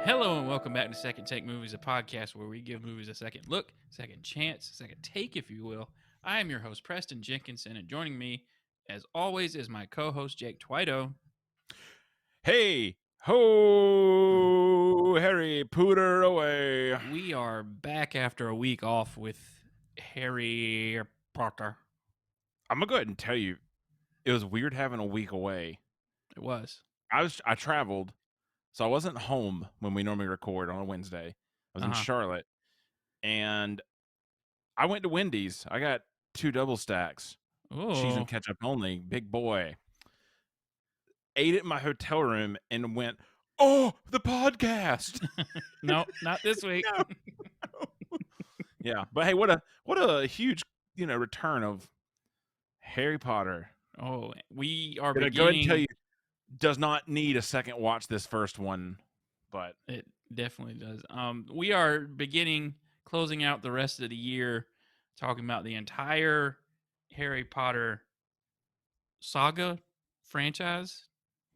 Hello and welcome back to Second Take Movies, a podcast where we give movies a second look, second chance, second take, if you will. I am your host, Preston Jenkinson, and joining me, as always, is my co-host, Jake Twido. Hey, ho, Harry Potter away. We are back after a week off with Harry Potter. I'm gonna go ahead and tell you, it was weird having a week away. It was. I traveled, so I wasn't home when we normally record on a Wednesday. I was in Charlotte, and I went to Wendy's. I got 2 double stacks, cheese and Oh, ketchup only, big boy. Ate it in my hotel room and went, oh, the podcast. no, not this week. No. Yeah, but hey, what a huge return of Harry Potter. Oh, we are Gonna go ahead and tell beginning. you, does not need a second watch this first one, but It definitely does. We are closing out the rest of the year, talking about the entire Harry Potter saga franchise.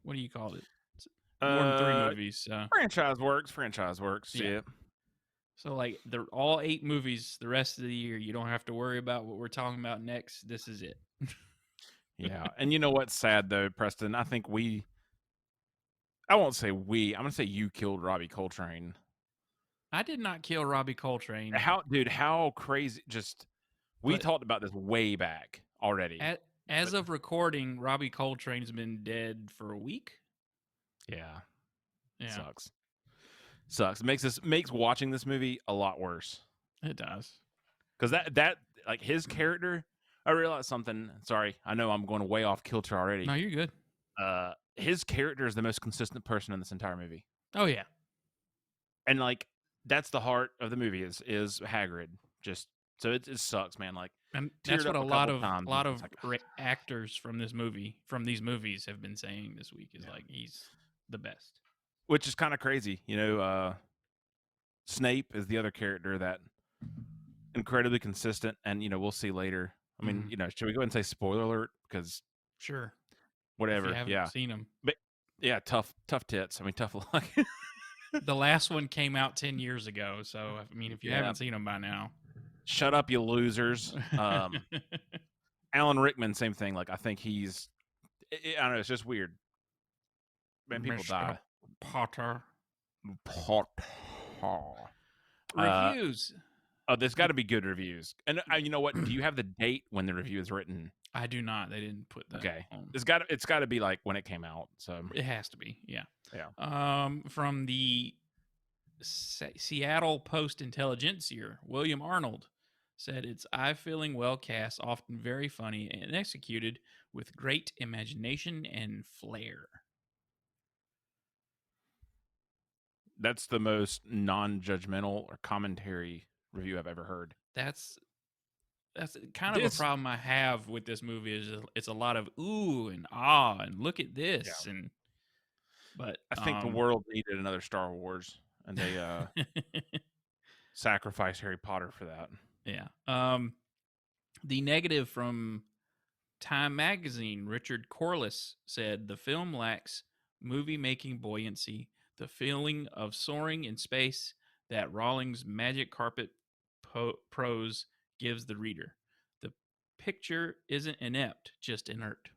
What do you call it? It's more than 3 movies. franchise works. Yeah. Yeah. So like they're all 8 movies the rest of the year. You don't have to worry about what we're talking about next. This is it. Yeah. And you know what's sad though, Preston? I think I won't say I'm gonna say you killed Robbie Coltrane. I did not kill Robbie Coltrane. How crazy, we But talked about this way back already. as of recording, Robbie Coltrane's been dead for a week. Yeah. Yeah. Sucks. It makes watching this movie a lot worse. It does. Because that like his character, I realized something. Sorry, I know I'm going way off kilter already. No, you're good. His character is the most consistent person in this entire movie. Oh yeah. And like that's the heart of the movie is Hagrid. Just so it sucks, man. Like, And that's what a lot of like, actors from these movies have been saying this week is like he's the best. Which is kind of crazy, Snape is the other character that incredibly consistent, and we'll see later. I mean, should we go ahead and say spoiler alert? Because Sure. whatever, If you haven't seen them. But yeah, tough tits. I mean, tough luck. The last one came out 10 years ago, so I mean, if you haven't seen them by now, shut up, you losers. Alan Rickman, same thing. Like, I think he's, I don't know, it's just weird. Man, people Mr. die. Potter. Reviews. There's got to be good reviews. And you know what? Do you have the date when the review is written? I do not. They didn't put that. Okay. On. It's got to be like when it came out. So it has to be. Yeah. Yeah. From the Seattle Post-Intelligencer, William Arnold said it's eye-filling, well cast, often very funny, and executed with great imagination and flair. That's the most non-judgmental or commentary review I've ever heard. That's kind of a problem I have with this movie is it's a lot of ooh and ah and look at this but I think the world needed another Star Wars, and they sacrificed Harry Potter for that. Yeah. The negative from Time Magazine, Richard Corliss, said the film lacks movie-making buoyancy, the feeling of soaring in space that Rawlings' magic carpet prose gives the reader. The picture isn't inept, just inert.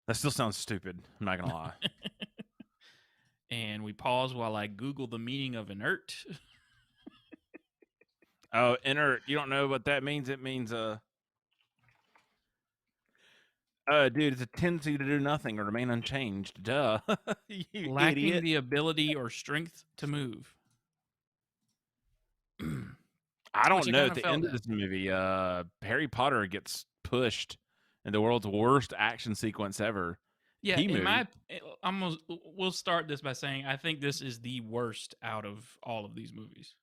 That still sounds stupid. I'm not going to lie. And we pause while I Google the meaning of inert. Oh, inert. You don't know what that means? It means, dude, it's a tendency to do nothing or remain unchanged. Duh. You lacking idiot. The ability or strength to move. I don't know. At the end of this movie, Harry Potter gets pushed in the world's worst action sequence ever. Yeah, we'll start this by saying I think this is the worst out of all of these movies.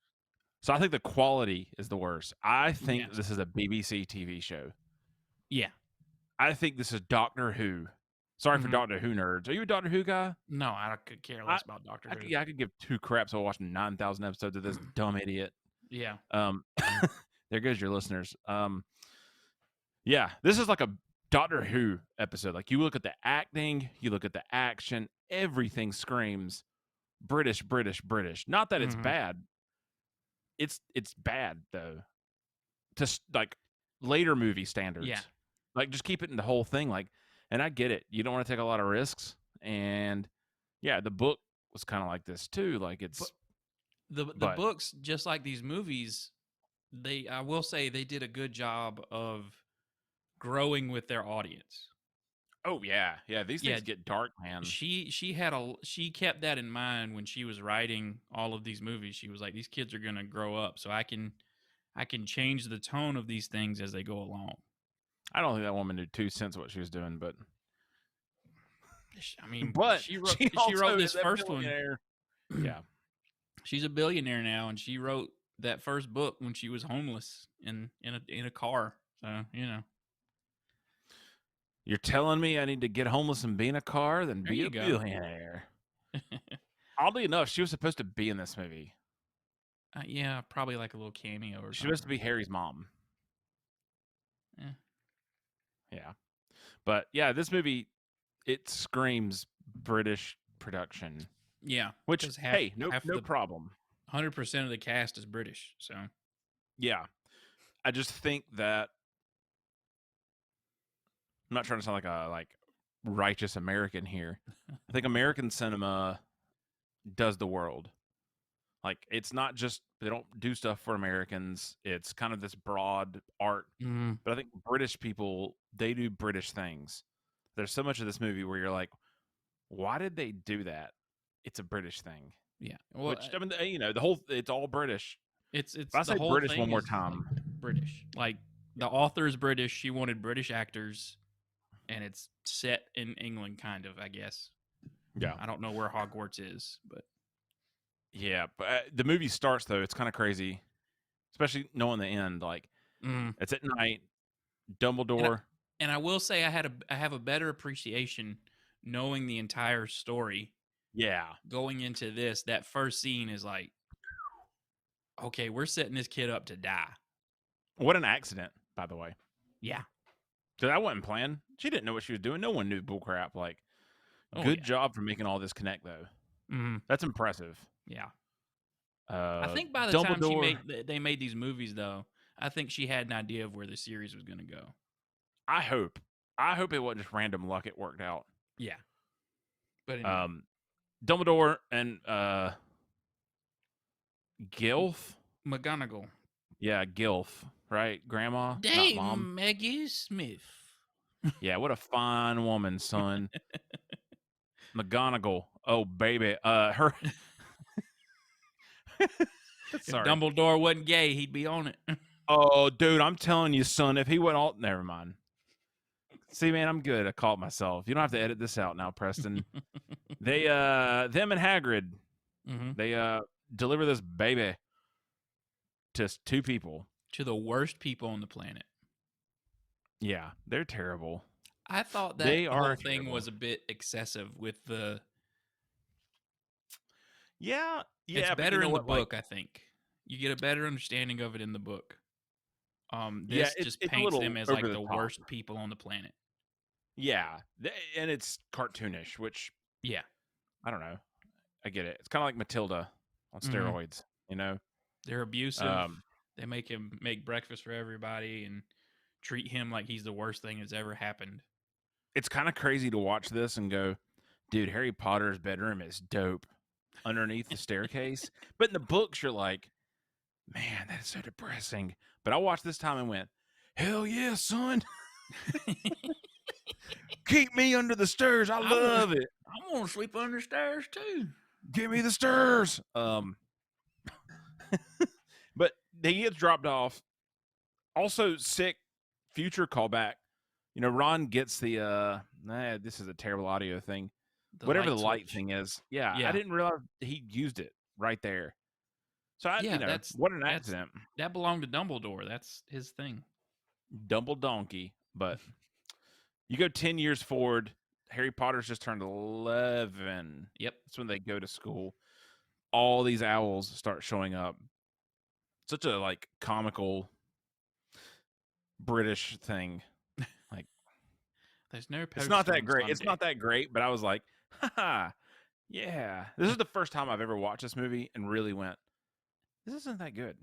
So I think the quality is the worst. I think this is a BBC TV show. Yeah. I think this is Doctor Who. Sorry for Doctor Who nerds. Are you a Doctor Who guy? No, I could care less about Doctor Who. Yeah, I could give 2 craps about watching 9,000 episodes of this dumb idiot. Yeah. There goes your listeners. Yeah, this is like Doctor Who episode. Like you look at the acting, you look at the action, everything screams British, British, British. Not that it's Mhm. bad. It's bad though. Like later movie Yeah. standards. Like just keep it in the whole thing. Like, and I get it. You don't want to take a lot of risks. And yeah, the book was kind of like this too. Like But it's, the but books, just like these movies, I will say they did a good job of growing with their audience. oh yeah, yeah. These Yeah, things get dark, man. she kept that in mind when she was writing all of these movies. She was like, these kids are gonna grow up, so I can change the tone of these things as they go along. I don't think that woman knew 2 cents what she was doing, but I mean, but she she wrote also this is a first one. billionaire. Yeah. She's a billionaire now, and she wrote that first book when she was homeless in a car. So You're telling me I need to get homeless and be in a car, then there be you a go. billionaire. Oddly enough, she was supposed to be in this movie. Yeah, probably like a little cameo or She's supposed to something. be Harry's mom. Yeah, Yeah. But yeah, this movie, it screams British production. yeah, Which, because hey, half of no the problem. 100% of the cast is British. So Yeah. I just think that I'm not trying to sound like a righteous American here. I think American cinema does the world. Like it's not just they don't do stuff for Americans. It's kind of this broad art. mm, But I think British people, they do British things. There's so much of this movie where you're like, why did they do that? It's a British thing. yeah. Well, Which I mean, the whole it's all British. If it's I the say whole British thing one more is like time, British. Like yeah, the author is British. She wanted British actors, and it's set in England, kind of. I guess. yeah, I don't know where Hogwarts is, but yeah. But the movie starts though, it's kind of crazy, especially knowing the end. Like mm. it's at night. and I, Dumbledore, and I will say I have a better appreciation knowing the entire story yeah. going into this. That first scene is like, okay, we're setting this kid up to die. What an accident, by the way. Yeah. Because I wasn't playing. She didn't know what she was doing. No one knew bullcrap. Like, Oh good yeah. job for making all this connect, though. Hmm. That's impressive. Yeah. I think by the time Dumbledore. they made these movies, though, I think she had an idea of where the series was going to go. I hope. I hope it wasn't just random luck. It worked out. Yeah. But anyway, Um, Dumbledore and Gilf. McGonagall. Yeah, Gilf. Right, Grandma, not Mom. Dame Maggie Smith. Yeah, what a fine woman, son. McGonagall. Oh baby. Her. If Sorry. Dumbledore wasn't gay, he'd be on it. Oh, dude, I'm telling you, son. If he went all, never mind. See, man, I'm good. I caught myself. You don't have to edit this out now, Preston. They, them and Hagrid, Hmm. they, deliver this baby to two people. To the worst people on the planet. Yeah, they're terrible. I thought that They whole are thing terrible. was a bit excessive with the. Yeah, It's yeah, but you better know in the what? Like, book, I think. You get a better understanding of it in the book. yeah, This just it's a paints them little as over like the the top. worst people on the planet. Yeah, and it's cartoonish, which Yeah. I don't know. I get it. It's kind of like Matilda on Hmm. steroids, you know. They're abusive. Um, They make him make breakfast for everybody and treat him like he's the worst thing that's ever happened. it's kind of crazy to watch this and go, dude, Harry Potter's bedroom is dope underneath the staircase. But in the books, you're like, man, that's so depressing. But I watched this time and went, hell yeah, son. Keep me under the stairs. I love it. I want to sleep under stairs too. Give me the stairs. But he gets dropped off. Also, sick future callback. You know, Ron gets the this is a terrible audio thing. The Whatever light the light switch. thing is. Yeah, I Yeah. didn't realize he used it right there. So Yeah, what an that's accident. that belonged to Dumbledore. That's his thing. Dumble donkey. But you go 10 years forward, Harry Potter's just turned 11. Yep. That's when they go to school. All these owls start showing up. Such a like comical British thing. Like There's no It's not post that on great. It's Sunday. not that great, but I was like, haha, yeah. This is the first time I've ever watched this movie and really went, this isn't that good.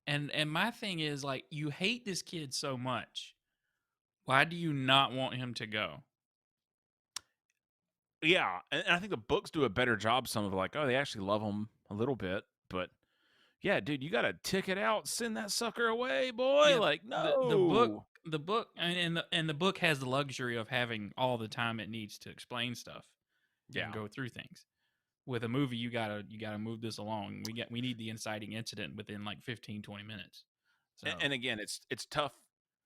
And my thing is like, you hate this kid so much. Why do you not want him to go? Yeah, and I think the books do a better job. Some of like, oh, they actually love him a little bit, but yeah, dude, you got to ticket out, send that sucker away, boy. Yeah, Like, the book no. the book has the luxury of having all the time it needs to explain stuff and Yeah, go through things. With a movie, you gotta move this along. We need the inciting incident within like 15, 20 minutes. So and again, it's tough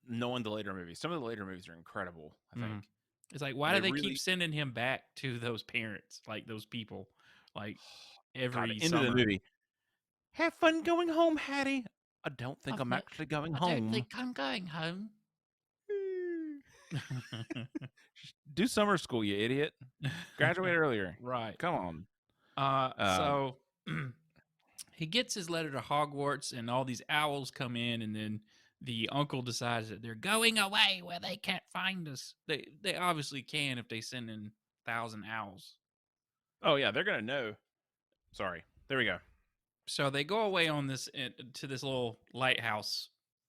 knowing the later movies. Some of the later movies are incredible. I mhm. think It's like, why do they they keep really, sending him back to those parents, like those people, like God, every the end of the summer? movie. Have fun going home, Hattie. I don't think I've I'm met, actually going I don't home. think I'm going home. Do summer school, you idiot. Graduate earlier. Right. Come on. Um, So he gets his letter to Hogwarts, and all these owls come in, and then the uncle decides that they're going away where they can't find us. They obviously can if they send in 1,000 owls. oh yeah, they're gonna know. Sorry. There we go. So they go away on this to this little lighthouse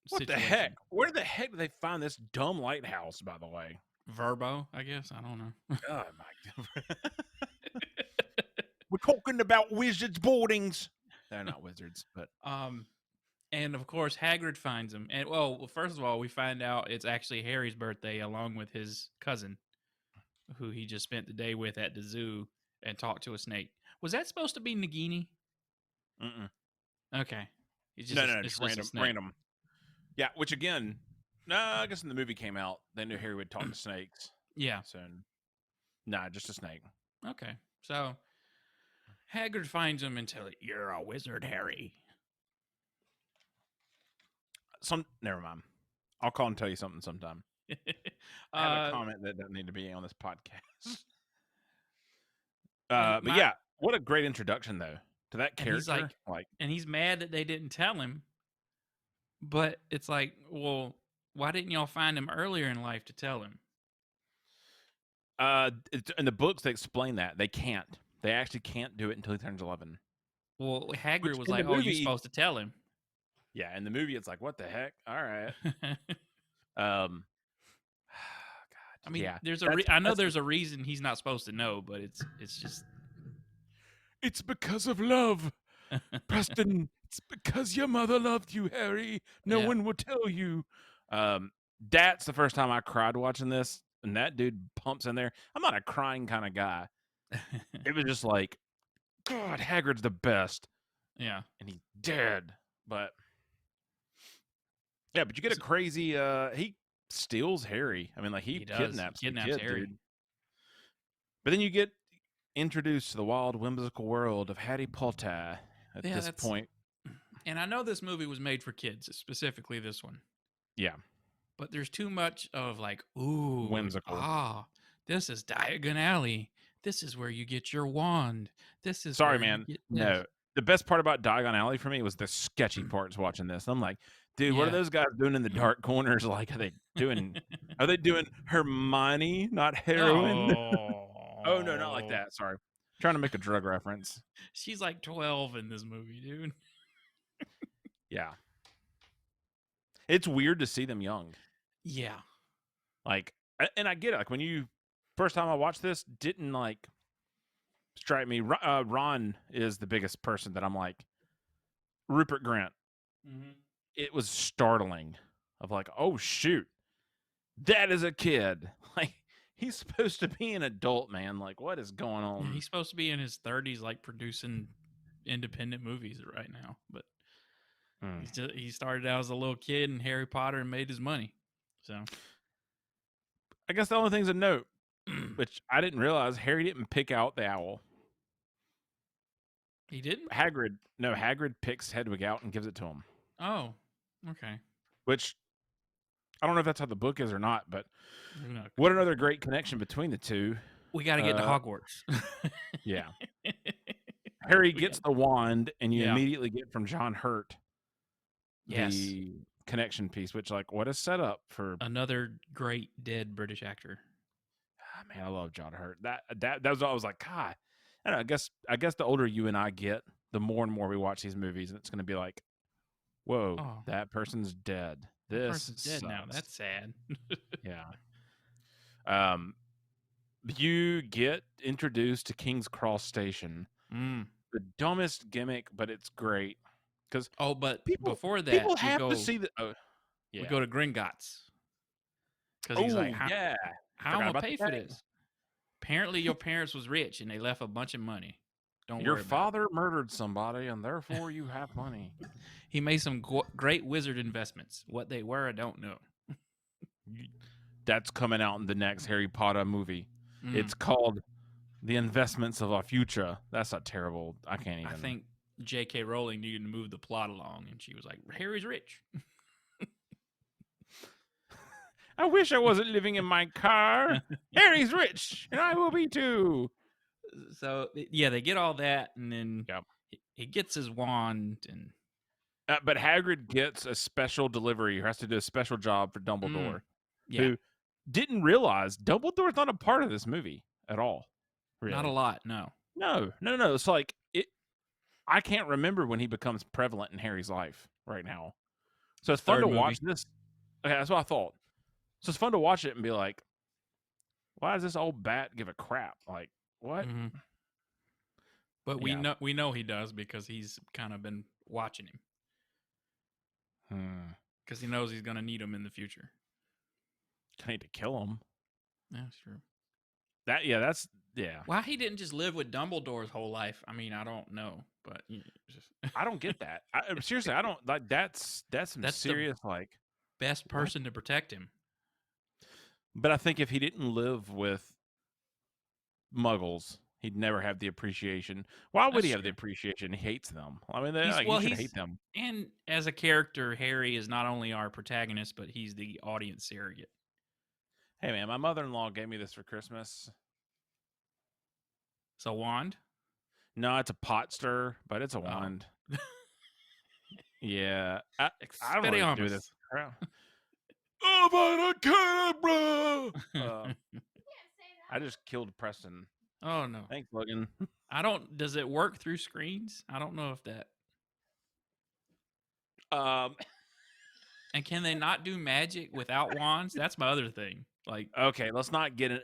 What the heck? situation. Where the heck did they find this dumb lighthouse, by the way? Verbo, I guess. I don't know. God, my We're talking about wizards' boardings. They're not wizards, but um, and of course Hagrid finds him. And well, first of all, we find out it's actually Harry's birthday, along with his cousin, who he just spent the day with at the zoo and talked to a snake. Was that supposed to be Nagini? mm-mm. Okay, it's No, just no, it's just just a random, snake. random. Yeah, which again, no, I guess when the movie came out, they knew Harry would talk to snakes. Yeah. So, nah, just a snake. Okay. So Hagrid finds him and tells him, "You're a wizard, Harry." Never mind. I'll call and tell you something sometime. I have a uh, comment that doesn't need to be on this podcast. and But my yeah, what a great introduction though to that and he's character. like, Like, and he's mad that they didn't tell him. But it's like, well, why didn't y'all find him earlier in life to tell him? in the books they explain that they can't. They actually can't do it until he turns 11. Well, Hagrid Which was in the like, "Oh, you movie, supposed to tell him." yeah, in the movie it's like, what the heck? All right. Um, I God, mean, yeah, I know that's there's a reason he's not supposed to know, but it's just it's because of love, Preston. It's because your mother loved you, Harry. No yeah. one will tell you. That's the first time I cried watching this, and that dude pumps in there. I'm not a crying kind of guy. It was just like, God, Hagrid's the best, Yeah. and he's dead. But yeah, but you get a So crazy. He steals Harry. I mean, like he he does. He kidnaps the kidnaps kid, Harry. dude. But then you get introduced to the wild, whimsical world of Harry Potter. At Yeah, this that's point, and I know this movie was made for kids, specifically this one. yeah, But there's too much of like, ooh, whimsical. this is Diagon Alley. This is where you get your wand. This is Sorry, where you man. get this. No, the best part about Diagon Alley for me was the sketchy parts watching this. I'm like, dude, what are Yeah. those guys doing in the dark corners? Like, are they doing? Are they doing Hermione, not heroin? Oh no, not like Oh. that. Sorry, trying to make a drug reference. She's like 12 in this movie, dude. Yeah, it's weird to see them young. Yeah. Like, and I get it. Like when you first time I watched this, didn't like strike me. Ron is the biggest person that I'm like Rupert Grint. Mm-hmm. It was startling. Of like, oh shoot, that is a kid. Like he's supposed to be an adult, man. Like what is going Yeah, on? he's supposed to be in his 30s, like producing independent movies right now. But Mm. he started out as a little kid in Harry Potter and made his money. So I guess the only things to note, which I didn't realize, Harry didn't pick out the owl. he didn't? Hagrid picks Hedwig out and gives it to him. Oh, okay. Which I don't know if that's how the book is or not, but No, what another great connection between the two. we got to get to Hogwarts. Yeah. Harry We gets got, the wand, and you yeah. immediately get from John Hurt Yes. the connection piece, which, like, what a setup for. Another great dead British actor. man, I love John Hurt. That was what I was like, God. I don't know, I guess the older you and I get, the more and more we watch these movies, and it's going to be like, whoa, Oh, that person's dead. that This person's dead now. sucks. That's sad. Yeah. Um, you get introduced to King's Cross Station. Mm. The dumbest gimmick, but it's great because Oh, but people before that, people have to see the. Oh, we yeah. go to Gringotts because he's like, Oh yeah. how am Forgot I about pay the for tag. this? Apparently, your parents was rich and they left a bunch of money. Don't Your worry about it. father murdered somebody, and therefore you have money. He made some great wizard investments. What they were, I don't know. That's coming out in the next Harry Potter movie. Mm. It's called The Investments of Our Future. That's not terrible. I can't even. I think J.K. Rowling needed to move the plot along, and she was like, Harry's rich. I wish I wasn't living in my car. Harry's rich, and I will be too. So, yeah, they get all that, and then Yep. he gets his wand, and But Hagrid gets a special delivery. He has to do a special job for Dumbledore, yeah, who didn't realize Dumbledore's not a part of this movie at all. Really, not a lot, no. No. It's like it. I can't remember when he becomes prevalent in Harry's life right now. So it's fun Third to movie. watch this. Okay, that's what I thought. So it's fun to watch it and be like, why does this old bat give a crap? Like, what? Mm-hmm. But Yeah. we know he does because he's kind of been watching him because he knows he's gonna need him in the future. I need to kill him. Yeah, that's true. That's Why he didn't just live with Dumbledore's whole life? I mean, I don't know, but I don't get that. Seriously, I don't like. That's some That's the serious like. best person to protect him. But I think if he didn't live with Muggles, he'd never have the appreciation. Why would he have the appreciation? He hates them. I mean, he should hate them. And as a character, Harry is not only our protagonist, but he's the audience surrogate. Hey, man, my mother-in-law gave me this for Christmas. It's a wand? No, it's a pot stir, but it's a wand. Yeah. I don't really do this. I just killed Preston. Oh, no. Thanks, Logan. Does it work through screens? I don't know if that. And can they not do magic without wands? That's my other thing. Like, okay, let's not get it.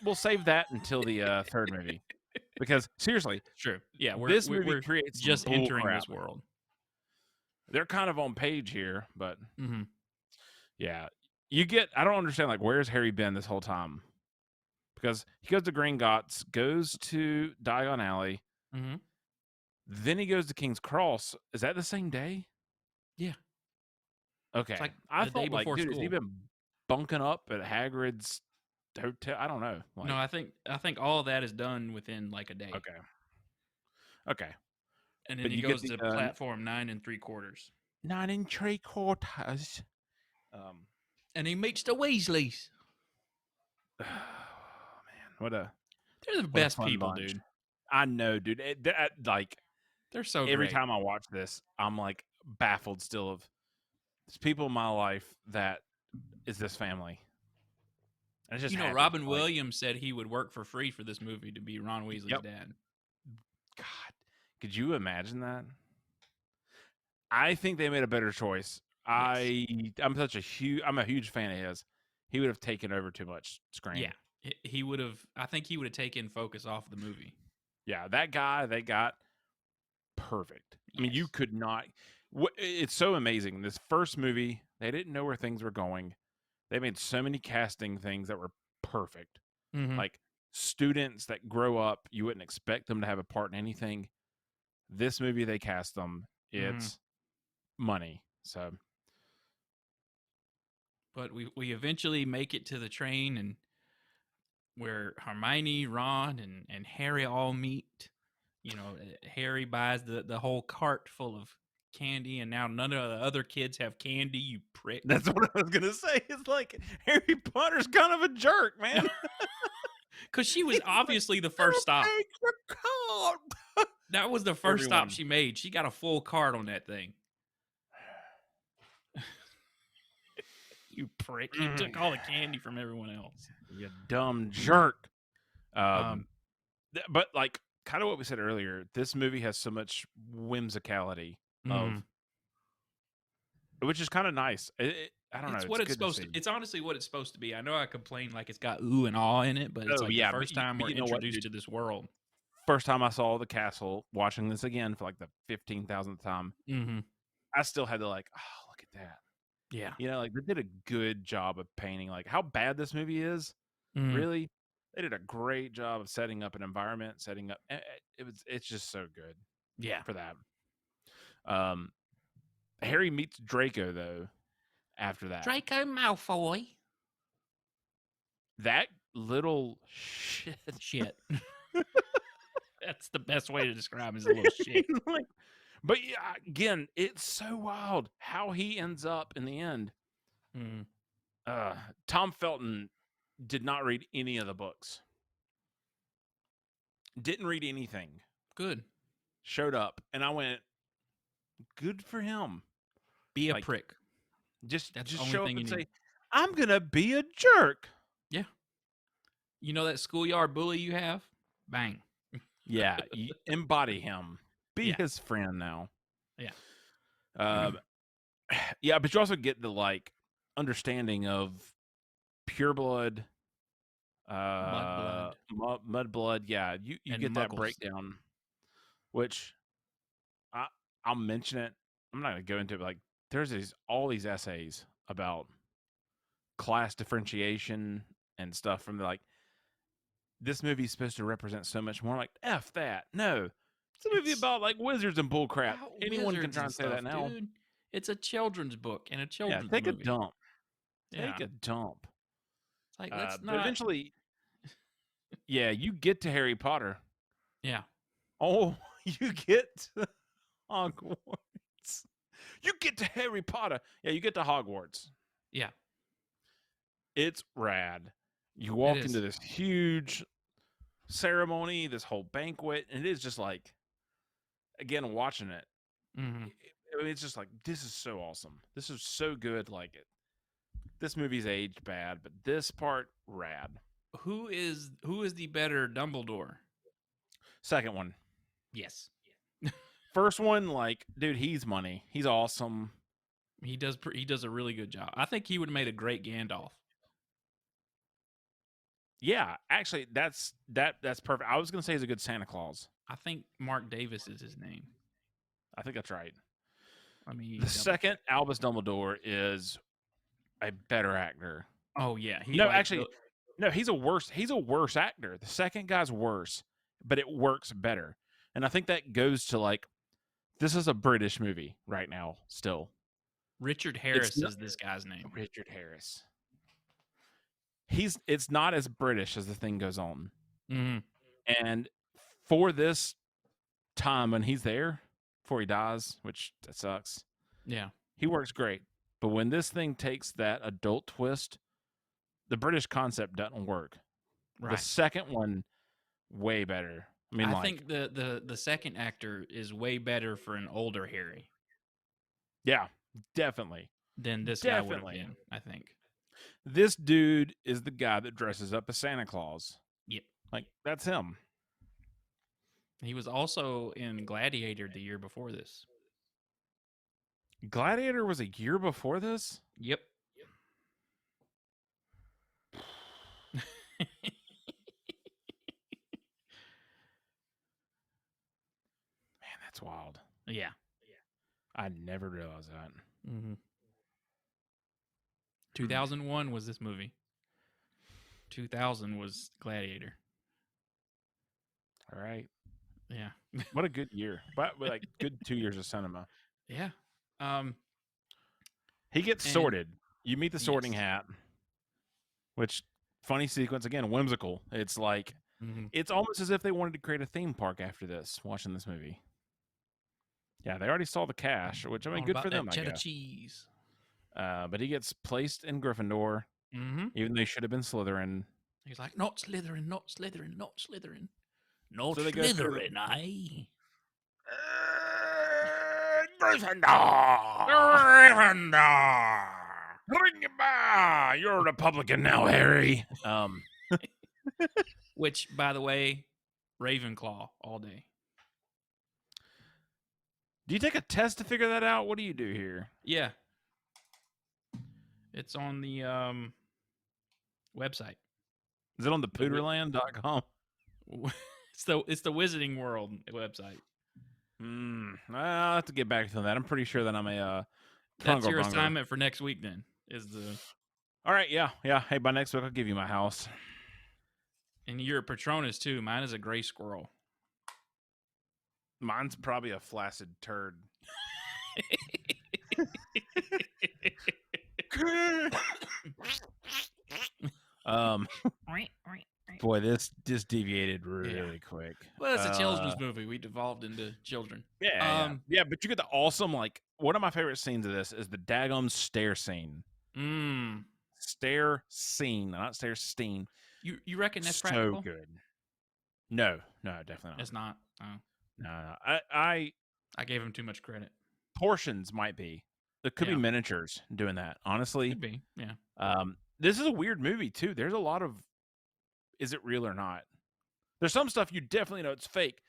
We'll save that until the third movie, because seriously, true. Yeah, this movie creates just entering this world. They're kind of on page here, but mm-hmm. Yeah, I don't understand, like, where's Harry been this whole time? Because he goes to Gringotts, goes to Diagon Alley, then he goes to King's Cross. Is that the same day? Yeah. Okay. It's like I the thought, day before dude, school. has he been bunking up at Hagrid's hotel? I don't know. Like, no, I think all of that is done within like a day. Okay. And then he goes to platform 9 3/4. 9 3/4. And he meets the Weasleys. Oh, man, they're the best people, bunch. Dude. I know, dude. Like, they're so every great. time I watch this, I'm like baffled still of there's people in my life that is this family. And it's just Robin Williams said he would work for free for this movie to be Ron Weasley's dad. God, could you imagine that? I think they made a better choice. Yes. I'm a huge fan of his. He would have taken over too much screen. Yeah, he would have. I think he would have taken focus off the movie. Yeah, that guy they got perfect. Yes. I mean, you could not. It's so amazing. This first movie, they didn't know where things were going. They made so many casting things that were perfect. Like students that grow up, you wouldn't expect them to have a part in anything. This movie, they cast them. It's money. So, but we eventually make it to the train, and where Hermione, Ron, and Harry all meet. Harry buys the whole cart full of candy, and now none of the other kids have candy. You prick. That's what I was gonna say. It's like Harry Potter's kind of a jerk, man. Because she was obviously the first stop. That was the first stop she made. She got a full card on that thing. You prick! You Mm, took all the candy from everyone else. you dumb jerk. Um, But like kind of what we said earlier, this movie has so much whimsicality of, mhm. which is kind of nice. I don't know. It's It's what it's good to supposed to. see. It's honestly what it's supposed to be. I know I complain like it's got ooh and ah in it, but it's Oh like the yeah, first time but we're you know what, introduced dude? to this world. First time I saw the castle, watching this again for like the 15,000th time, Mm-hmm. I still had to like, oh, look at that. Yeah. You know, like they did a good job of painting like how bad this movie is. Mm, Really, they did a great job of setting up an environment, setting up. It's just so good yeah. for that. Um, Harry meets Draco though. After that, Draco Malfoy. that little shit, Shit. That's the best way to describe him as a little shit. like, but yeah, again, it's so wild how he ends up in the end. Mm, Uh, Tom Felton did not read any of the books. Didn't read anything. good. Showed up, and I went, "Good for him." Be a Like, prick. That's the just only show up thing you and need. say, "I'm gonna be a jerk." Yeah. You know that schoolyard bully you have? Bang. Yeah, you embody him. Be Yeah. his friend now. Yeah. Um, yeah, but you also get the like understanding of pureblood, Mudblood mudblood. Yeah, you and get that muggles. breakdown, which I I'll mention it. I'm not gonna go into it. But like, there's all these essays about class differentiation and stuff from the like. This movie's supposed to represent so much more. Like, f that. No, it's a movie It's about like wizards and bullcrap. about Anyone can wizards try and and say that stuff, now. dude. It's a children's book and a Yeah, children's take a movie. dump. Yeah. Take a dump. It's like, let's But not. eventually, yeah, you get to Harry Potter. Yeah. Oh, you get to Hogwarts. You get to Harry Potter. Yeah, you get to Hogwarts. Yeah. It's rad. You It walk into is. this huge ceremony, this whole banquet, and it is just like, again, watching it, Mm-hmm. it's just like, this is so awesome. This is so good. Like it. This movie's aged bad, but this part, rad. Who is the better Dumbledore? Second one. Yes. First one, like, dude, he's money. He's awesome. He does a really good job. I think he would have made a great Gandalf. Yeah, actually, that's perfect. I was gonna say he's a good Santa Claus. I think Mark Davis is his name. I think that's right. Let me The double second check. Albus Dumbledore is a better actor. Oh yeah, he No, like actually, no, he's a worse actor. The second guy's worse, but it works better. And I think that goes to like, this is a British movie right now. Still, Richard it's Harris not is this guy's name. Richard Harris. It's not as British as the thing goes on. Mm-hmm. And for this time when he's there, before he dies, which that sucks, Yeah. he works great. But when this thing takes that adult twist, the British concept doesn't work. The Right. second one, way better. I mean, I like, think the second actor is way better for an older Harry yeah, definitely. than this guy would have Definitely. been. I think. This dude is the guy that dresses up as Santa Claus. Yep. Like, that's him. He was also in Gladiator the year before this. Gladiator was a year before this? Yep. Man, that's wild. Yeah. I never realized that. Mm-hmm. 2001 was this movie. 2000 was Gladiator. All right. Yeah. What a good year. But like, good 2 years of cinema. Yeah. Um. He gets And sorted. You meet the sorting yes. hat, which, funny sequence, again, whimsical. It's like, Mm-hmm. it's almost as if they wanted to create a theme park after this, watching this movie. Yeah, they already saw the cash, which, I mean, All good about for that them, I cheddar guess. cheese. But he gets placed in Gryffindor, Mm-hmm. even though he should have been Slytherin. He's like, not Slytherin, not Slytherin, not Slytherin. Not So they go through Slytherin, eh? Gryffindor! Gryffindor! Bring it by. You're a Republican now, Harry. Which, by the way, Ravenclaw all day. Do you take a test to figure that out? What do you do here? Yeah. It's on the website. Is it on the pooterland.com? It's the Wizarding World website. I'll have to get back to that. I'm pretty sure that I'm a That's your assignment for next week then. Is the All right, yeah. Hey, by next week I'll give you my house. And you're a Patronus too. Mine is a gray squirrel. Mine's probably a flaccid turd. Boy, this just deviated really quick. Well, it's a children's movie. We devolved into children. Yeah. But you get the awesome, like, one of my favorite scenes of this is the daggum stair scene. Stair scene, not stair scene. You reckon that's practical? So good. No, definitely not. It's not. Oh. No. I gave him too much credit. Portions might be. There could be miniatures doing that. Honestly, could be. Yeah. This is a weird movie too. There's a lot of, is it real or not? There's some stuff you definitely know it's fake.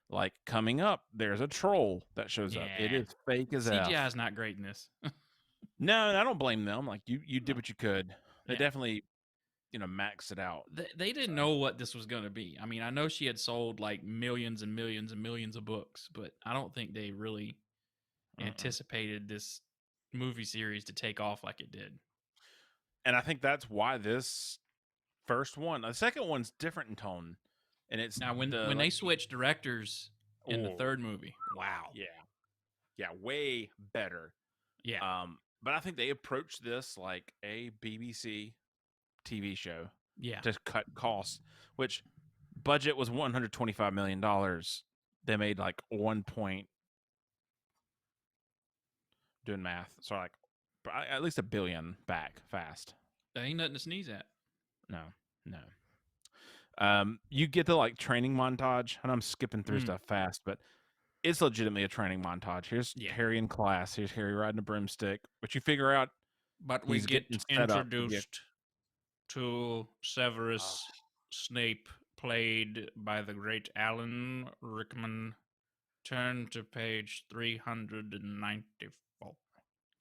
Like coming up, there's a troll that shows up. It is fake as F. CGI is not great in this. No, I don't blame them. Like you did what you could. They definitely, maxed it out. They didn't know what this was going to be. I mean, I know she had sold like millions and millions and millions of books, but I don't think they really anticipated this movie series to take off like it did. And I think that's why this first one, the second one's different in tone. And it's now when they switched directors in the third movie. Wow. Yeah, way better. Yeah. But I think they approached this like a BBC TV show. Yeah. To cut costs, which budget was $125 million. They made like 1 point. Doing math, so like at least $1 billion back fast. That ain't nothing to sneeze at. No. You get the like training montage, and I'm skipping through stuff fast, but it's legitimately a training montage. Here's Harry in class. Here's Harry riding a broomstick, but you figure out. But we get introduced to Severus Snape, played by the great Alan Rickman. Turn to page 394.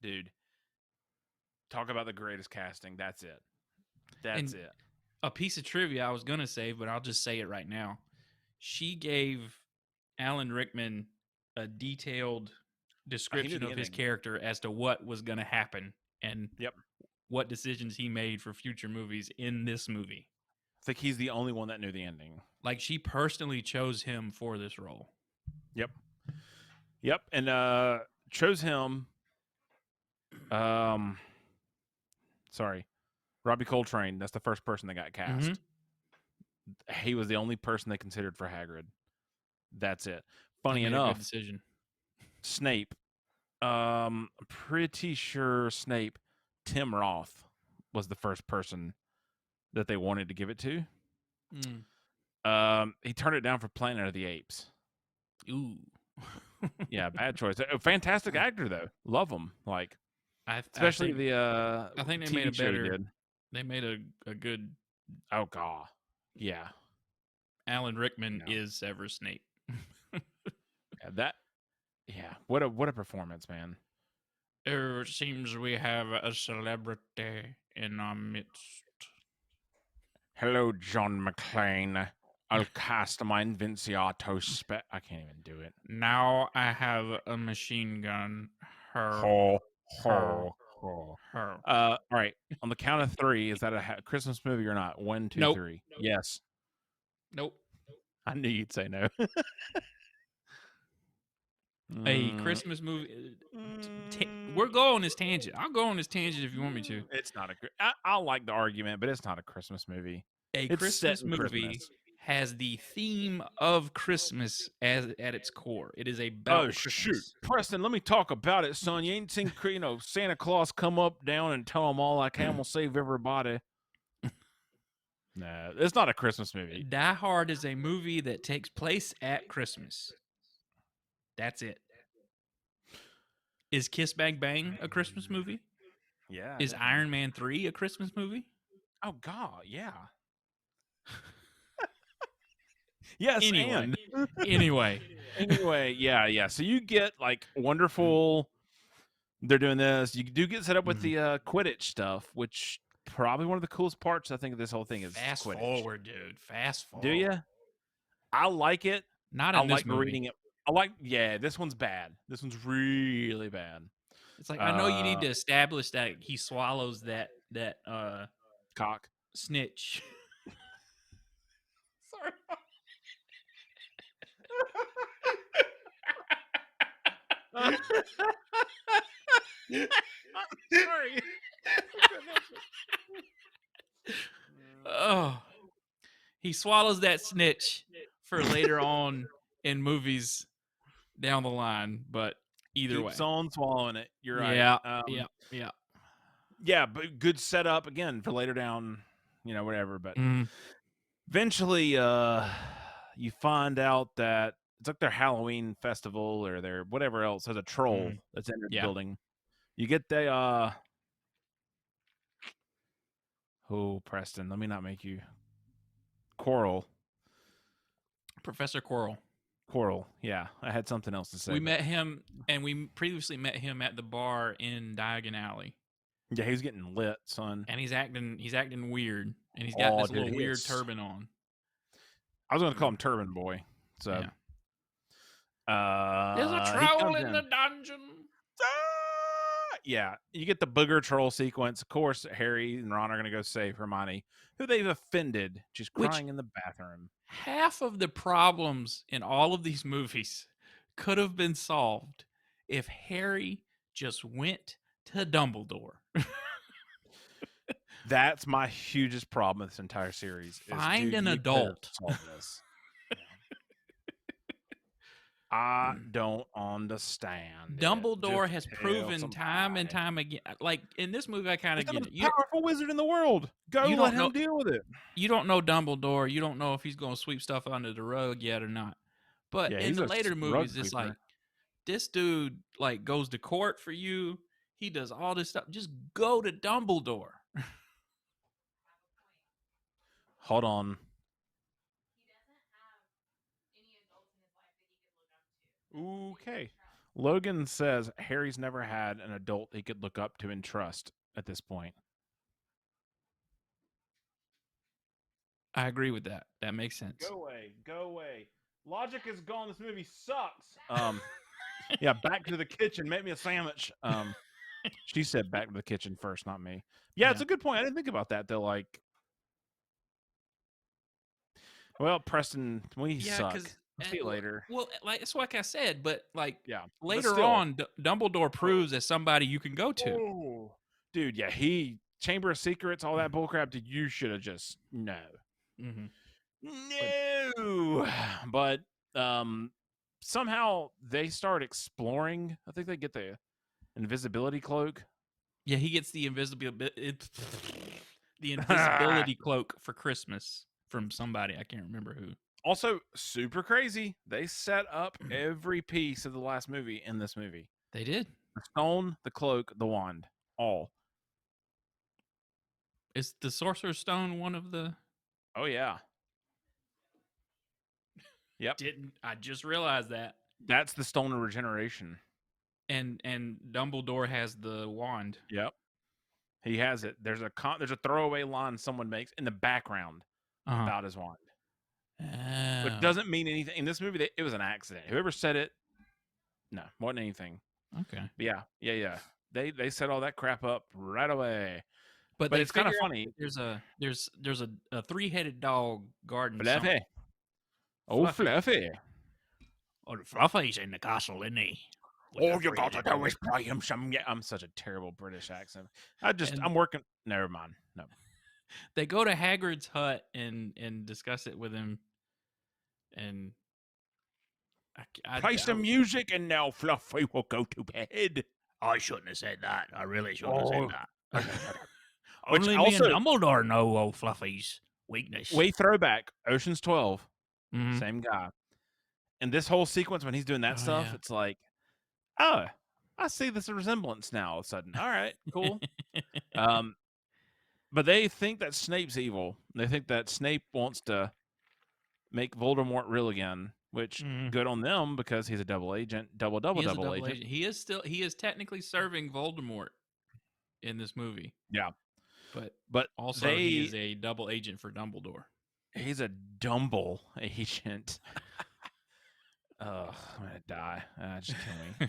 Dude, talk about the greatest casting. That's it. That's it. A piece of trivia I was going to say, but I'll just say it right now. She gave Alan Rickman a detailed description of his character as to what was going to happen and what decisions he made for future movies in this movie. I think he's the only one that knew the ending. Like, she personally chose him for this role. Yep. And chose him. Sorry. Robbie Coltrane. That's the first person that got cast. He was the only person they considered for Hagrid. That's it. Funny enough, good decision. Snape. Pretty sure Snape, Tim Roth, was the first person that they wanted to give it to. He turned it down for Planet of the Apes. Ooh. Yeah, bad choice. A fantastic actor though. Love him. Like, especially I think they TV made a better. Did. They made a good. Oh god. Yeah. Alan Rickman is Severus Snape. What a performance, man. It seems we have a celebrity in our midst. Hello, John McClane. I'll cast my Invinciato spell. I can't even do it. Now I have a machine gun. All right. On the count of 3, is that a Christmas movie or not? 1, 2, 3. Nope. Yes. Nope. I knew you'd say no. A Christmas movie. We're going on this tangent. I'll go on this tangent if you want me to. It's not I'll like the argument, but it's not a Christmas movie. It's Christmas movie has the theme of Christmas at its core. It is about Christmas. Shoot, Preston, let me talk about it, son. You ain't seen Santa Claus come up, down, and tell them all I can will save everybody. Nah, it's not a Christmas movie. Die Hard is a movie that takes place at Christmas. That's it. Is Kiss Bang Bang a Christmas movie? Yeah, Is definitely. Iron Man 3 a Christmas movie? Oh God, yeah. Yes, Anyway, and anyway. anyway, yeah. So you get like wonderful. They're doing this. You do get set up with Mhm. the Quidditch stuff, which probably one of the coolest parts I think of this whole thing is Fast Quidditch. forward, dude. Fast Do you? forward. I like it. Not I in this like movie. reading it. I like. Yeah, this one's bad. This one's really bad. It's like I know you need Uh, to establish that he swallows that cock. snitch. Sorry. Sorry. Oh, he swallows that snitch for later on in movies down the line, but either Keeps way. on swallowing it. You're right. Yeah. Yeah. Yeah. Yeah, but good setup again for later down, whatever. But Mm, eventually, you find out that it's like their Halloween festival or their whatever else. There's a troll mm, that's entered the yeah. building. You get the oh, Preston, let me not make you Coral. Professor Quirrell. Coral. Yeah, I had something else to say, We but met him, and we previously met him at the bar in Diagon Alley, yeah, he's getting lit, son. and he's acting weird, and he's got Oh, this dude, little he weird is. turban on. I was gonna call him Turban Boy. So, Yeah. There's a he troll comes in the in. dungeon. Yeah, you get the booger troll sequence. Of course, Harry and Ron are going to go save Hermione, who they've offended, just Which crying in the bathroom. half of the problems in all of these movies could have been solved if Harry just went to Dumbledore. That's my hugest problem with this entire series is, Find dude, an you could have adult. solved this. I don't understand it. Just Dumbledore has tell proven time and somebody. time again. Like in this movie, I kind He's of the get most it. You powerful wizard in the world. Go you let don't know him deal with it. you don't know Dumbledore. You don't know if he's going to sweep stuff under the rug yet or not. But Yeah, in he's the a later rug movies, it's like sweeper. this dude like goes to court for you. He does all this stuff. Just go to Dumbledore. Hold on. Okay. Logan says Harry's never had an adult he could look up to and trust at this point. I agree with that. That makes sense. Go away. Go away. Logic is gone. This movie sucks. Yeah, back to the kitchen. Make me a sandwich. She said back to the kitchen first, not me. Yeah, it's a good point. I didn't think about that though. Like, well, Preston, we suck. Because I'll see you later. well, like it's like I said, but like Yeah, but later still. on, Dumbledore proves as somebody you can go to. Oh, dude, yeah, he Chamber of Secrets, all that bullcrap. Dude, you should have just no. Mm-hmm. No, but somehow they start exploring. I think they get the invisibility cloak. Yeah, he gets the invisibility cloak for Christmas from somebody. I can't remember who. Also, super crazy. They set up every piece of the last movie in this movie. They did. The stone, the cloak, the wand, all. Is the Sorcerer's Stone one of the? Oh yeah. Yep. Didn't I just realized that? That's the stone of regeneration. And Dumbledore has the wand. Yep. He has it. There's a throwaway line someone makes in the background about his wand. It doesn't mean anything. In this movie, it was an accident. Whoever said it, no, wasn't anything. Okay. But yeah. They set all that crap up right away. But it's kind of funny. There's a 3-headed dog guarding Fluffy. something. Oh, Fluffy. Oh, Fluffy's in the castle, isn't he? All you got to do is play him some. Yeah, I'm such a terrible British accent. I'm working. Never mind. No. They go to Hagrid's hut and discuss it with him, and play some music, and now Fluffy will go to bed. I shouldn't have said that. I really shouldn't have said that. Only me and Dumbledore know old Fluffy's weakness. Way throwback. Ocean's 12. Mm-hmm. Same guy. And this whole sequence when he's doing that stuff, it's like, oh, I see this resemblance now all of a sudden. All right, cool. Um, but they think that Snape's evil. They think that Snape wants to make Voldemort real again, which Mm. good on them because he's a double agent, He is a double double agent. agent. He is technically serving Voldemort in this movie, Yeah, but but also he is a double agent for Dumbledore. he's a Dumble agent. Ugh, I'm gonna die. Just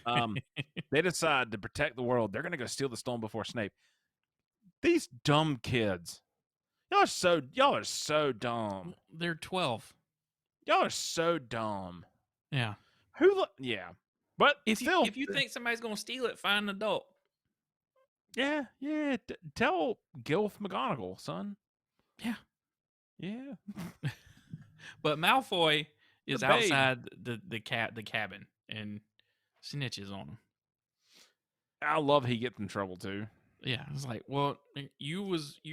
kill me. They decide to protect the world. They're gonna go steal the stone before Snape. These dumb kids. Y'all are so dumb. They're 12. Y'all are so dumb. Yeah. Yeah. But still, If you think somebody's gonna steal it, find an adult. yeah. Tell Gilf McGonagall, son. Yeah. Yeah. But Malfoy The is babe. outside the cabin and snitches on him. I love he gets in trouble too. Yeah, it's like, well, you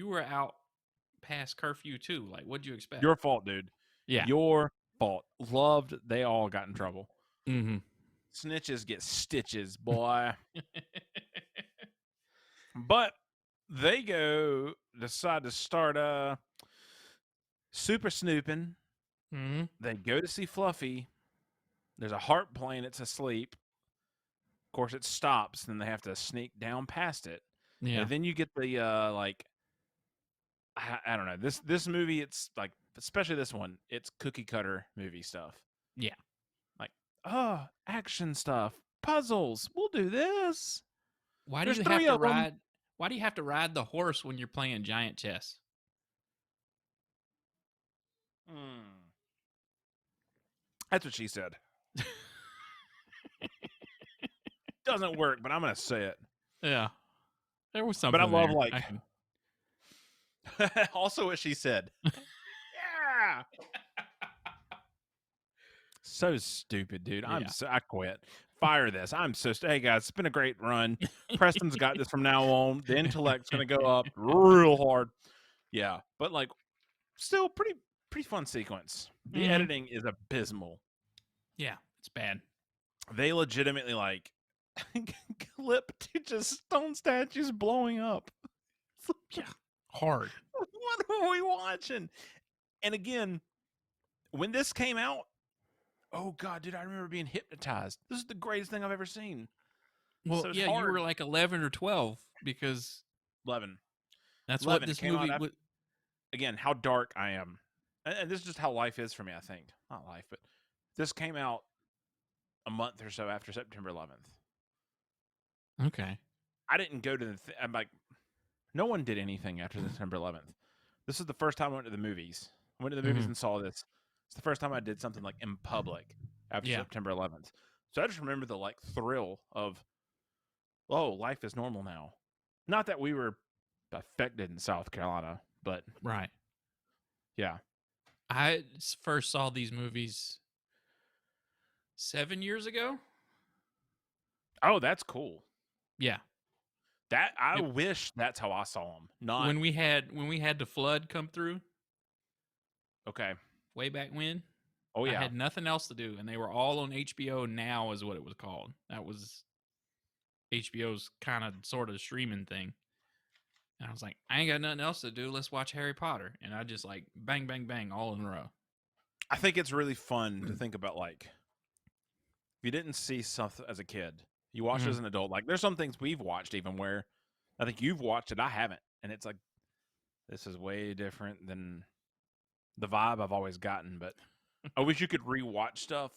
were out past curfew too. Like, what'd you expect? Your fault, dude. Yeah. Your fault. Loved they all got in trouble. Mm-hmm. Snitches get stitches, boy. But they decide to start super snooping. Mm-hmm. They go to see Fluffy. There's a harp playing, it's asleep. Of course, it stops, and they have to sneak down past it. Yeah. And then you get the I don't know. This movie, it's like, especially this one, it's cookie cutter movie stuff. Yeah. Like, oh, action stuff, puzzles. We'll do this. Why do There's you have three to of them. ride? Why do you have to ride the horse when you're playing giant chess? That's what she said. Doesn't work, but I'm gonna say it. Yeah. There was something But I love there. like also what she said. Yeah. So stupid, dude. I quit. Fire this. Hey guys, it's been a great run. Preston's got this from now on. The intellect's gonna go up real hard. Yeah, but like, still pretty fun sequence. The editing is abysmal. Yeah, it's bad. They legitimately like clipped just stone statues blowing up. Yeah, hard. What are we watching? And again, when this came out, oh god, dude, I remember being hypnotized. This is the greatest thing I've ever seen. Well, So yeah, hard. you were like 11 or 12 because 11. that's 11. what this came movie out again, how dark I am. And this is just how life is for me, I think. Not life, but this came out a month or so after September 11th. Okay. I didn't go to I'm like, no one did anything after September 11th. This is the first time I went to the movies. I went to the movies and saw this. It's the first time I did something like in public after September 11th. So I just remember the like thrill of, oh, life is normal now. Not that we were affected in South Carolina, but right. Yeah. I first saw these movies 7 years ago. Oh, that's cool. Yeah. That I wish that's how I saw them. Not when we had the flood come through. Okay. Way back when. Oh yeah. I had nothing else to do, and they were all on HBO Now, is what it was called. That was HBO's kind of sort of streaming thing. And I was like, I ain't got nothing else to do. Let's watch Harry Potter. And I just like bang, bang, bang all in a row. I think it's really fun to think about, like, if you didn't see something as a kid, you watch it as an adult. Like, there's some things we've watched even where I think you've watched it, I haven't. And it's like, this is way different than the vibe I've always gotten. But I wish you could rewatch stuff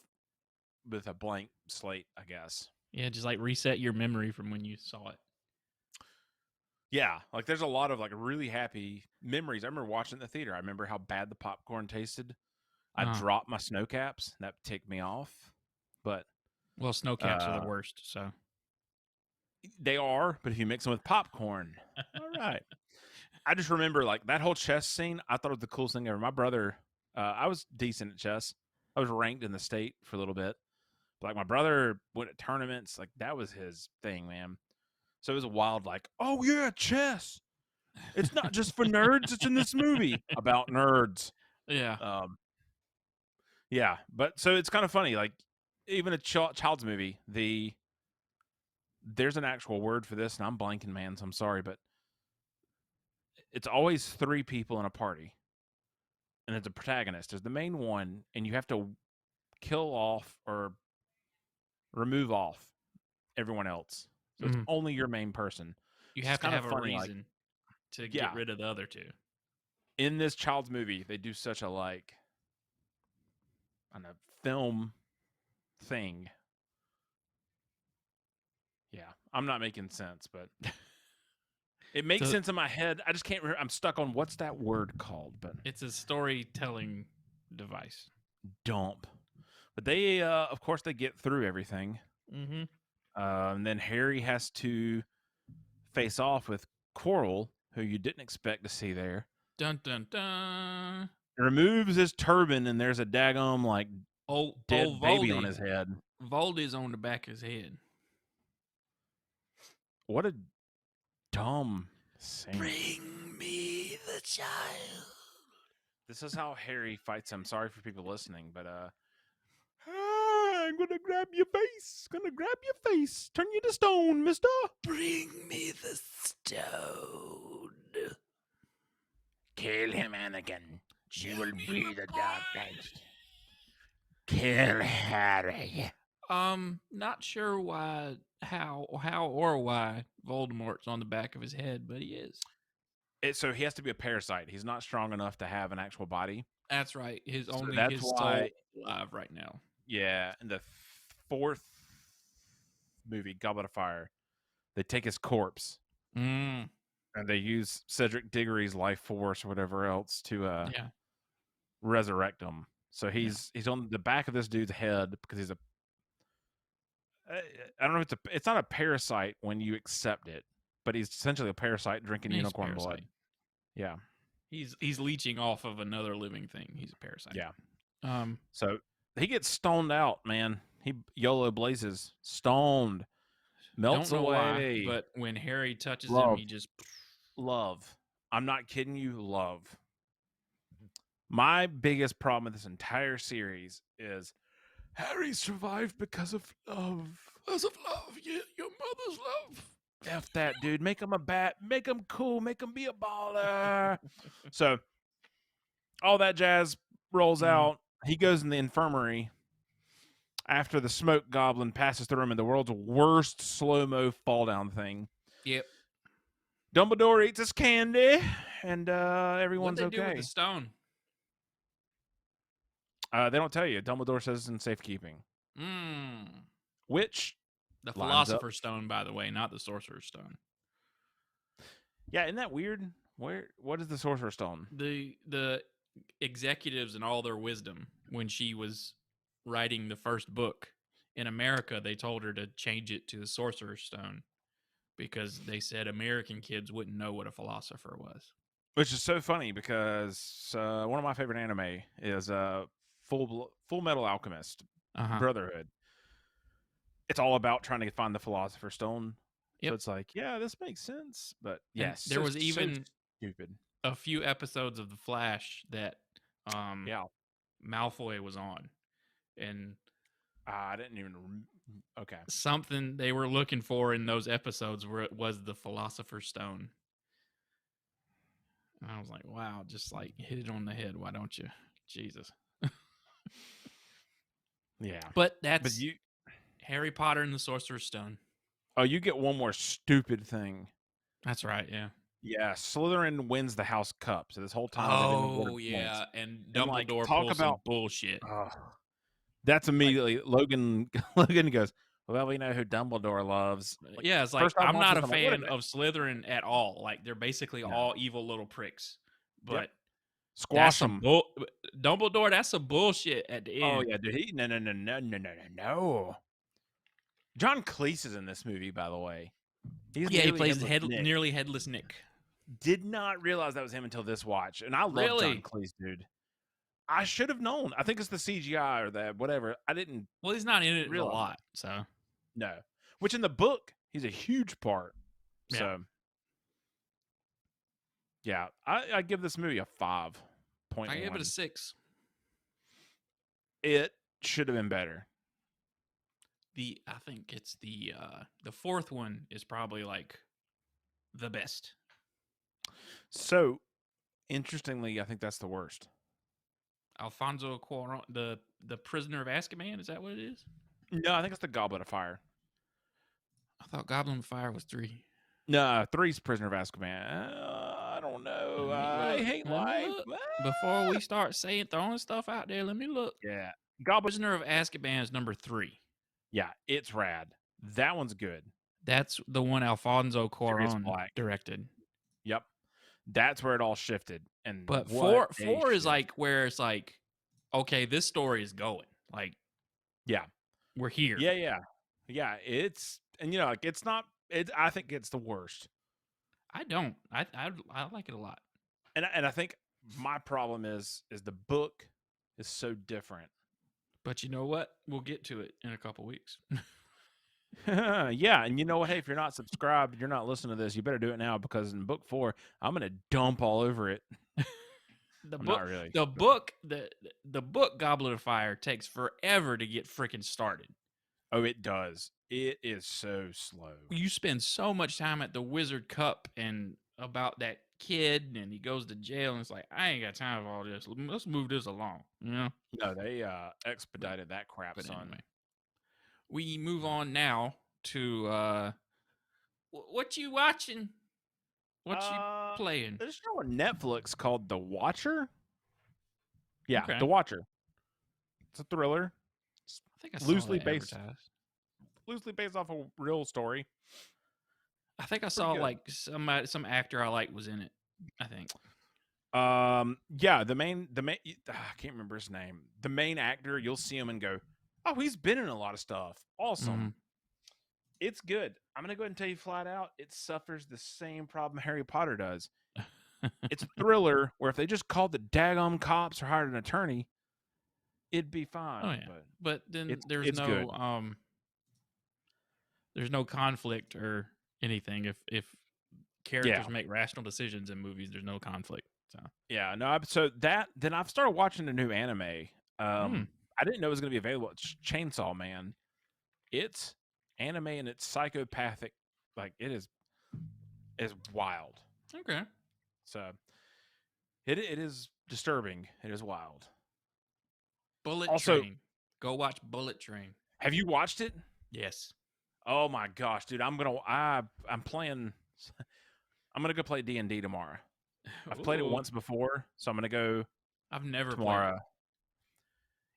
with a blank slate, I guess. Yeah, just like reset your memory from when you saw it. Yeah, like there's a lot of like really happy memories. I remember watching it in the theater. I remember how bad the popcorn tasted. I dropped my snow caps. That ticked me off. But well, snow caps are the worst. So they are. But if you mix them with popcorn, all right. I just remember like that whole chess scene. I thought it was the coolest thing ever. My brother, I was decent at chess. I was ranked in the state for a little bit. But like my brother went to tournaments. Like that was his thing, man. So it was a wild, like, oh yeah, chess. It's not just for nerds. It's in this movie about nerds. Yeah. Yeah, but so it's kind of funny. Like, even a child's movie, the there's an actual word for this, and I'm blanking, man, so I'm sorry, but it's always 3 people in a party, and it's a protagonist. There's the main one, and you have to kill off or remove off everyone else. So it's only your main person. You So it's have to kind of have a funny, like, reason to get yeah, rid of the other two. in this child's movie, they do such a, like, on a film thing. Yeah, I'm not making sense, but it makes So sense in my head. I just can't remember. I'm stuck on what's that word called, but it's a storytelling device. dump. But they, of course, they get through everything. Mm-hmm. And then Harry has to face off with Quirrell, who you didn't expect to see there. Dun dun dun. Removes his turban, and there's a daggum, like, Old dead baby on Voldy. his head. Voldy's on the back of his head. What a dumb scene. Bring me the child. This is how Harry fights him. Sorry for people listening, but I'm gonna grab your face. Gonna grab your face. Turn you to stone, mister. Bring me the stone. Kill him, Anakin. You will be the darkness. Kill Harry. Not sure how or why Voldemort's on the back of his head, but he is. So he has to be a parasite. He's not strong enough to have an actual body. That's right. So Only that's his soul why, alive right now. yeah, in the 4th movie, Goblet of Fire, they take his corpse Mm. and they use Cedric Diggory's life force or whatever else to Yeah. resurrect him. So he's on the back of this dude's head because he's a I don't know if it's not a parasite when you accept it, but he's essentially a parasite drinking He's a unicorn parasite. blood. Yeah. He's leeching off of another living thing. He's a parasite. Yeah. So he gets stoned out, man. He YOLO blazes, stoned, melts Don't know away. why, but when Harry touches him, Love. he just Love. I'm not kidding you. Love. My biggest problem with this entire series is Harry survived because of love. because of love. Yeah, your mother's love. F that, dude. Make him a bat. Make him cool. Make him be a baller. So all that jazz rolls out. He goes in the infirmary after the smoke goblin passes through him in the world's worst slow-mo fall down thing. Yep. Dumbledore eats his candy, and everyone's What'd they do with okay. the stone? They don't tell you. Dumbledore says it's in safekeeping. Which the Philosopher's Stone, by the way, not the Sorcerer's Stone. Yeah, isn't that weird? What is the Sorcerer's Stone? The executives and all their wisdom, when she was writing the first book in America, they told her to change it to the Sorcerer's Stone because they said American kids wouldn't know what a philosopher was. Which is so funny because one of my favorite anime is Full Metal Alchemist Brotherhood. It's all about trying to find the Philosopher's Stone. Yep. So it's like, yeah, this makes sense. But yes, there was even stupid. A few episodes of The Flash that Malfoy was on. And I didn't even... Okay. Something they were looking for in those episodes was the Philosopher's Stone. And I was like, wow, just like hit it on the head. Why don't you? Jesus. Yeah. But that's Harry Potter and the Sorcerer's Stone. Oh, you get one more stupid thing. That's right, yeah. Yeah, Slytherin wins the House Cup. So this whole time they've been awarded points. And Dumbledore pulls some bullshit. That's immediately Logan goes, well, we know who Dumbledore loves. Like, yeah, it's like, I'm not a fan of Slytherin at all. Like, they're basically all evil little pricks. But squash them. Dumbledore, that's some bullshit at the end. Oh, yeah, dude. No. John Cleese is in this movie, by the way. He plays nearly headless Nick. Did not realize that was him until this watch. And I love John Cleese, dude. I should have known. I think it's the CGI or that, whatever. I didn't. Well, he's not in it a lot, so. No. Which in the book, he's a huge part. Yeah. So, yeah. I give this movie a 5.1. I give it a 6. It should have been better. I think it's the fourth one is probably like the best. So, interestingly, I think that's the worst. Alfonso Cuarón, the Prisoner of Azkaban, is that what it is? No, I think it's the Goblet of Fire. I thought Goblin of Fire was 3. No, 3's Prisoner of Azkaban. I don't know. Let me I look. hate Let me life. look. Before we start throwing stuff out there, let me look. Yeah. Goblet. Prisoner of Azkaban is number 3. Yeah, it's rad. That one's good. That's the one Alfonso Sirius Cuarón Black. directed. Yep. That's where it all shifted. And But what four is like where it's like, okay, this story is going. Like, yeah, we're here. yeah. It's like it's not. I think it's the worst. I don't. I like it a lot. And I think my problem is the book is so different. But you know what? We'll get to it in a couple weeks. Yeah, and you know what? Hey, if you're not subscribed, you're not listening to this, you better do it now because in book 4, I'm gonna dump all over it. I'm not really. The book Goblet of Fire takes forever to get freaking started. Oh, it does. It is so slow. You spend so much time at the Wizard Cup and about that kid, and he goes to jail, and it's like, I ain't got time for all this. Let's move this along, you know? No, they expedited that crap, But son. anyway, we move on now to what you watching? What you playing? There's a show on Netflix called The Watcher. Yeah, Okay. The Watcher. It's a thriller. I think I saw loosely that based advertised. Loosely based off a real story. I think I saw like some actor I like was in it. I think. Yeah, the main I can't remember his name. The main actor, you'll see him and go, "Oh, he's been in a lot of stuff. Awesome." Mm-hmm. It's good. I'm gonna go ahead and tell you flat out, it suffers the same problem Harry Potter does. It's a thriller where if they just called the daggum cops or hired an attorney, it'd be fine. Oh yeah, but then there's it's good. there's no conflict or anything. If characters make rational decisions in movies, there's no conflict. So yeah, no. So then I've started watching a new anime. I didn't know it was gonna be available. It's Chainsaw Man. It's anime and it's psychopathic. Like it is wild. Okay. So it is disturbing. It is wild. Bullet Train. Go watch Bullet Train. Have you watched it? Yes. Oh my gosh, dude! I'm playing. I'm gonna go play D&D tomorrow. I've played it once before, so I'm gonna go. I've never tomorrow. played it.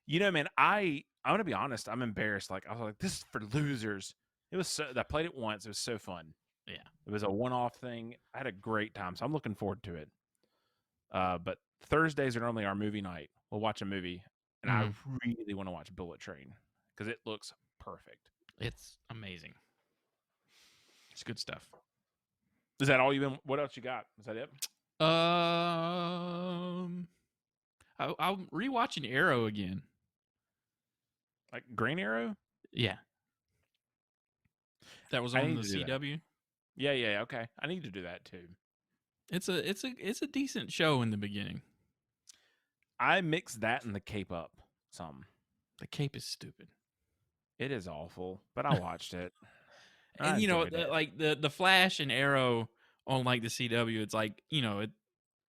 You know, man, I'm gonna be honest. I'm embarrassed. Like I was like, this is for losers. It was I played it once. It was so fun. Yeah. It was a one-off thing. I had a great time, so I'm looking forward to it. But Thursdays are normally our movie night. We'll watch a movie, and I really want to watch Bullet Train because it looks perfect. It's amazing. It's good stuff. Is that all you've been? What else you got? Is that it? I'm rewatching Arrow again. Like Green Arrow? Yeah. That was on the CW. Yeah. Okay, I need to do that too. It's a decent show in the beginning. I mix that and the Cape up some. The Cape is stupid. It is awful, but I watched it. And you know, like the Flash and Arrow on like the CW, it's like, you know,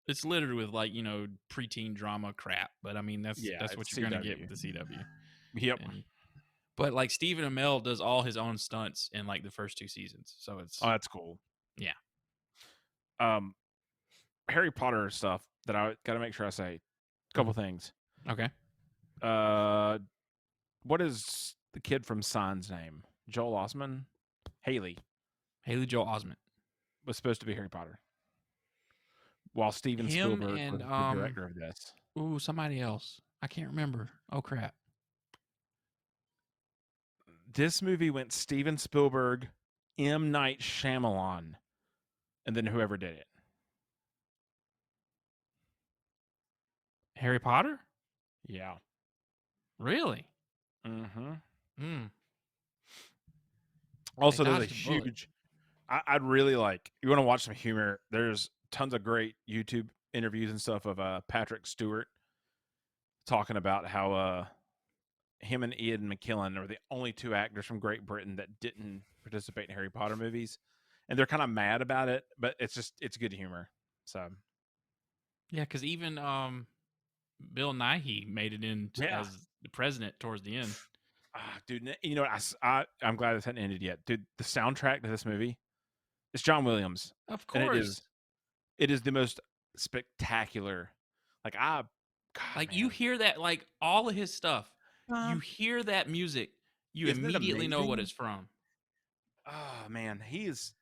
it's littered with like, you know, preteen drama crap. But I mean, that's what you're gonna get with the CW. Yep. But like Stephen Amell does all his own stunts in like the first 2 seasons, so it's that's cool. Yeah. Harry Potter stuff that I gotta make sure I say. A couple things. Okay. What is the kid from Sign's name? Joel Osment? Haley Joel Osment was supposed to be Harry Potter, while Steven Spielberg was the director of this. Ooh, somebody else. I can't remember. Oh crap. This movie went Steven Spielberg, M. Night Shyamalan, and then whoever did it. Harry Potter? Yeah. Really? Mm-hmm. Also, there's a huge... I'd really like... You want to watch some humor? There's tons of great YouTube interviews and stuff of Patrick Stewart talking about how him and Ian McKellen are the only 2 actors from Great Britain that didn't participate in Harry Potter movies, and they're kinda mad about it, but it's good humor. So, Yeah, because even Bill Nighy made it in yeah. as the president towards the end. Dude, you know what? I'm glad this hadn't ended yet. Dude, the soundtrack to this movie is John Williams, Of and course. it is the most spectacular. Like, God, Like, you man. hear that, like, all of his stuff, you Um, hear that music, you isn't it immediately know what amazing? it's from. Oh, man, he is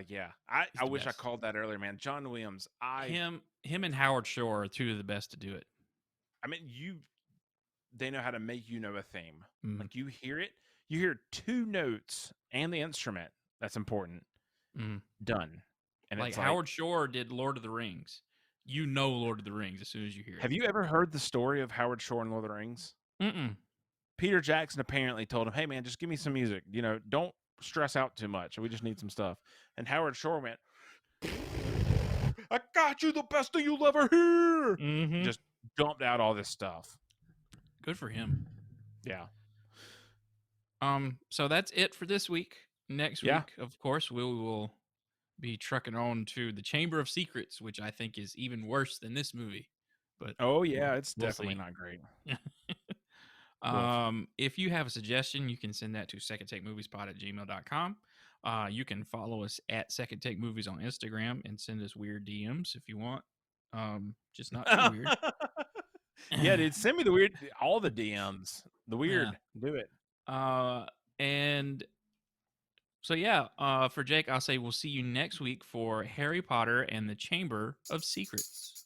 yeah. He's I the wish I best. called that earlier, man. John Williams, Him and Howard Shore are 2 of the best to do it. I mean, they know how to make you know a theme. Mhm, Like, you hear 2 notes and the instrument that's important mhm. done, and Like, it's like, Howard Shore did Lord of the Rings. You know Lord of the Rings as soon as you hear it. have you ever heard the story of Howard Shore and Lord of the Rings? Mm-mm. Peter Jackson apparently told him, "Hey, man, just give me some music. You know, don't stress out too much. We just need some stuff." And Howard Shore went, "I got you the best thing you'll ever hear." Mhm. Just dumped out all this stuff. Good for him. Yeah. So that's it for this week. Next Yeah. week, of course, we will be trucking on to the Chamber of Secrets, which I think is even worse than this movie. But Oh, yeah, it's we'll definitely see. not great. Woof. If you have a suggestion, you can send that to secondtakemoviespod@gmail.com. You can follow us at Second Take Movies on Instagram and send us weird DMs if you want. Just not too weird. Yeah, dude, send me the weird all the DMs. The Yeah. weird. Do it. Uh, and so yeah, for Jake, I'll say we'll see you next week for Harry Potter and the Chamber of Secrets.